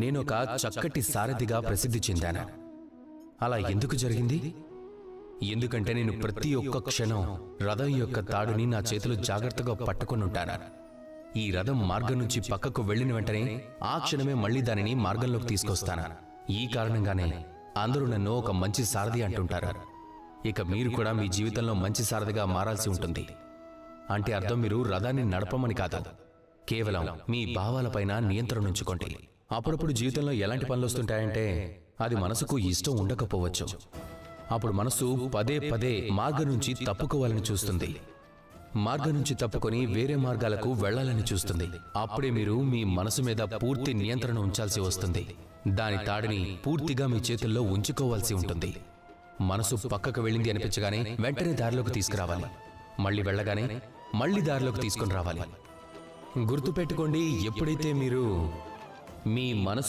నేనొక చక్కటి సారథిగా ప్రసిద్ధి చెందాను. అలా ఎందుకు జరిగింది? ఎందుకంటే నేను ప్రతి ఒక్క క్షణం రథం యొక్క తాడుని నా చేతులు జాగ్రత్తగా పట్టుకొని ఉంటాను. ఈ రథం మార్గం నుంచి పక్కకు వెళ్లిన వెంటనే ఆ క్షణమే మళ్లీ దానిని మార్గంలోకి తీసుకొస్తాను. ఈ కారణంగానే అందరూ నన్ను ఒక మంచి సారథి అంటుంటారు. ఇక మీరు కూడా మీ జీవితంలో మంచి సారథిగా మారాల్సి ఉంటుంది. అంటే అర్థం మీరు రథాన్ని నడపమని కాదు, కేవలం మీ భావాలపైన నియంత్రణ ఉంచుకోండి. అప్పుడప్పుడు జీవితంలో ఎలాంటి పనులు వస్తుంటాయంటే అది మనసుకు ఇష్టం ఉండకపోవచ్చు. అప్పుడు మనసు పదే పదే మార్గం నుంచి తప్పుకోవాలని చూస్తుంది. మార్గం నుంచి తప్పుకొని వేరే మార్గాలకు వెళ్లాలని చూస్తుంది. అప్పుడే మీరు మీ మనసు మీద పూర్తి నియంత్రణ ఉంచాల్సి వస్తుంది. దాని తాడిని పూర్తిగా మీ చేతుల్లో ఉంచుకోవాల్సి ఉంటుంది. మనసు పక్కకు వెళ్ళింది అనిపించగానే వెంటనే దారిలోకి తీసుకురావాలి. మళ్ళీ వెళ్ళగానే మళ్ళీ దారిలోకి తీసుకుని రావాలి. గుర్తుపెట్టుకోండి, ఎప్పుడైతే మీరు మీ మనసు